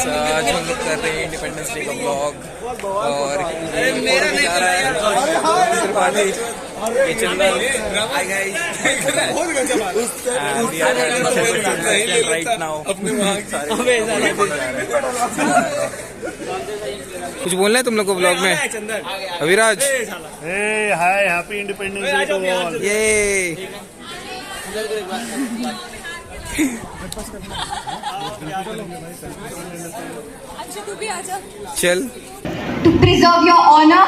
आज हम लोग कर रहे हैं इंडिपेंडेंस डे का ब्लॉग और मेरा नहीं जा रहा है ये चल रहा है राइट नाउ। कुछ बोलना है तुम लोग को ब्लॉग में? Aviraj hi, happy independence day to all. ये चल। To preserve your honor,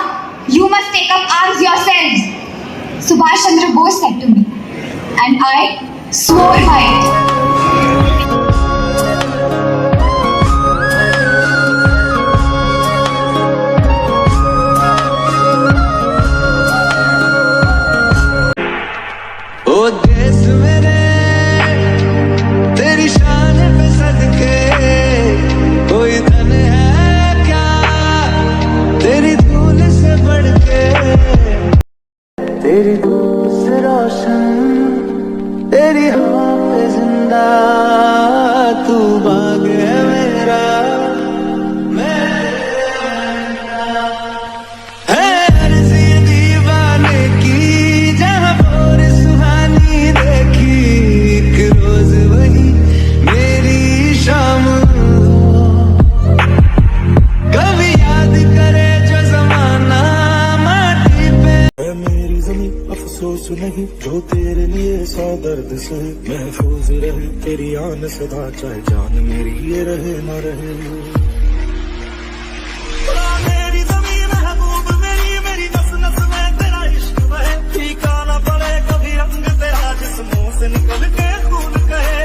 you must take up arms yourselves. Subhash Chandra Bose said to me, and I swore by it. तेरी धूप से रोशन, तेरी हवा पे जिंदा, तू बाग है मेरा, मैं है अर्ज़ी दीवाने की, जहाँ भोर सुहानी देखी, एक रोज वही मेरी शाम कभी याद करे जो जमाना माटी पे। मेरी जमीन अफसोस नहीं जो तेरे लिए सौ दर्द से महफूज रहे, तेरी आन सदा चाहे जान मेरी ये रहे न रहे। मेरी जमीन महबूब मेरी नस नस में तेरा इश्क बहे, फीका न पड़े कभी रंग तेरा जिस्मों से निकल के खून कहे।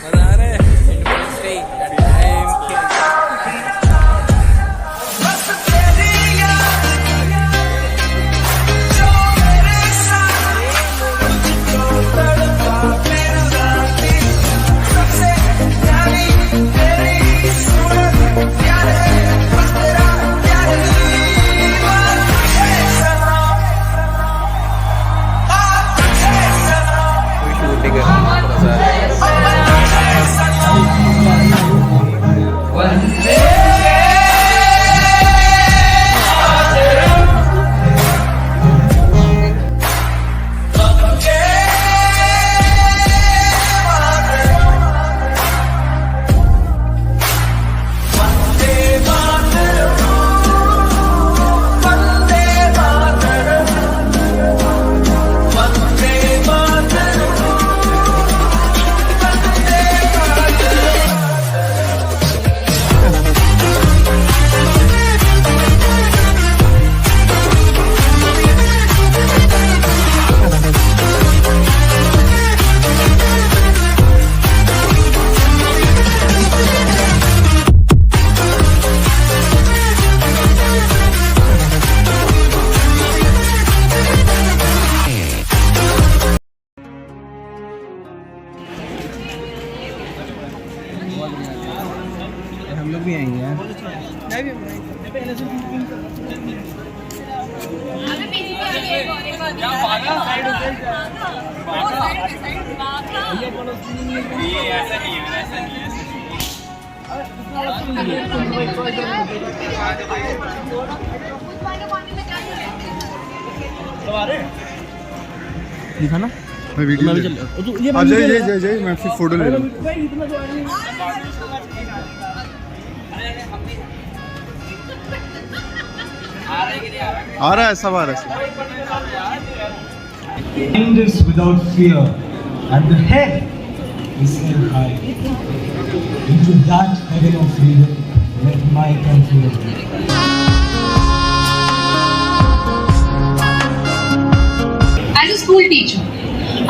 मजा आ रहा है इंडिपेंडेंस डे हम लोग भी आएंगे यार। दिखा ना मैं वीडियो में चल रहा जय मैं फिर फोटो ले लूं। आ रहा है सब आ रहा है। In this without fear, and the head is held high. Into that heaven of freedom, let my country be. As a school teacher,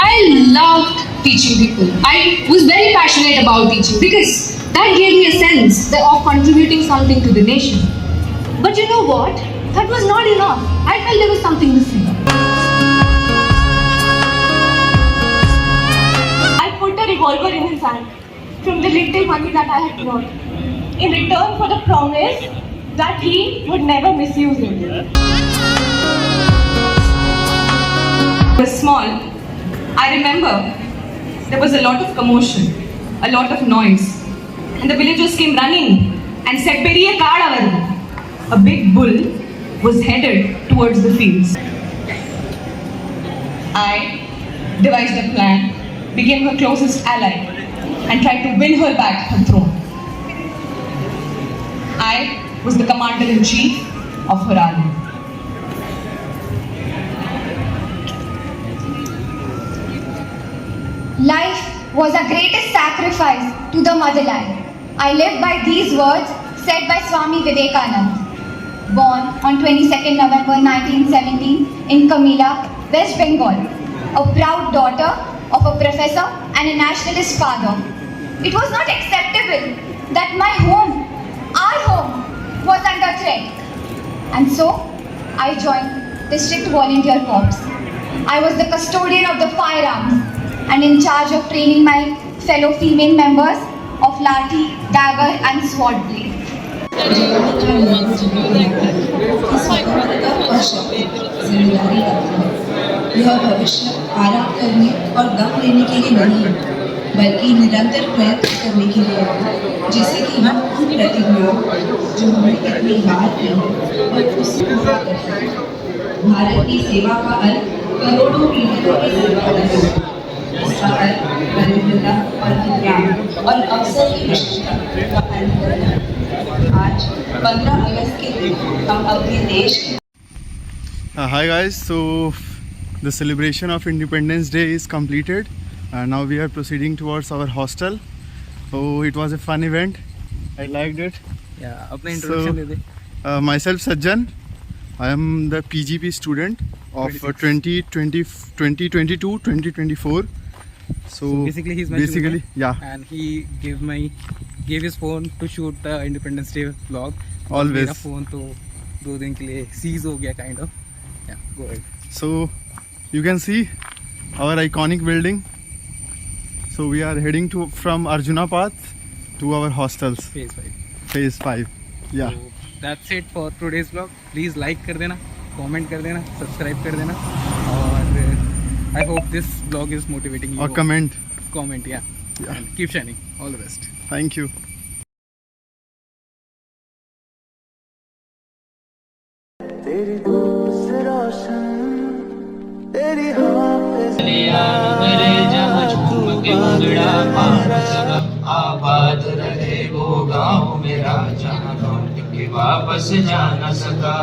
I loved teaching people. I was very passionate about teaching because that gave me a sense of contributing something to the nation. But you know what? That was not enough. I felt there was something missing. I put a revolver in his hand from the little money that I had brought in return for the promise that he would never misuse it. was small, I remember there was a lot of commotion, a lot of noise, and the villagers came running and said, "Periya kaada varudhu." A big bull was headed towards the fields. I devised a plan, became her closest ally, and tried to win her back her throne. I was the commander-in-chief of her army. Life was a greatest sacrifice to the motherland. I live by these words said by Swami Vivekananda. Born on 22nd November 1917 in Kamila, West Bengal, a proud daughter of a professor and a nationalist father. It was not acceptable that my home, our home, was under threat. And so, I joined District Volunteer Corps. I was the custodian of the firearms and in charge of training my fellow female members of Lathi, Dagger and Sword Blade. जिम्मेदारी रखती है। यह भविष्य आराम करने और दम लेने के लिए नहीं है, बल्कि निरंतर प्रयत्न करने के लिए है, जिससे कि हम उन प्रतिज्ञाओं जो हमने कितनी बार की है और उसे पूरा कर सकें। भारत की सेवा का अर्थ करोड़ों पीड़ितों की सेवा करना है। इसका अर्थ दरिद्रता और विज्ञान और अवसर की विशेषता का अर्थ करना है। आज 15 अगस्त के दिन हम अपने देश के Hi guys, so the celebration of Independence Day is completed and now we are proceeding towards our hostel. So it was a fun event. I liked it. Yeah, अपना introduction they they. Myself Sajjan. I am the PGP student of 2022-2024. So basically he's my basically junior, yeah, and he gave his phone to shoot the Independence Day vlog. Always. मेरा phone तो 2 दिन के लिए seize हो गया kind of. Yeah, go ahead. So you can see our iconic building. So we are heading from Arjuna Path to our hostels. Phase 5. Yeah. So that's it for today's vlog. Please like कर देना, comment कर देना, subscribe कर देना, और I hope this vlog is motivating you. Or comment. Comment, yeah. And keep shining. All the best. Thank you. तेरी धूप से रोशन तेरी हवा पे मेरे जहाँ झूम के उजड़ा पान सब आबाद रहे वो गाँव मेरा जहाँ लौट के वापस जा न सका।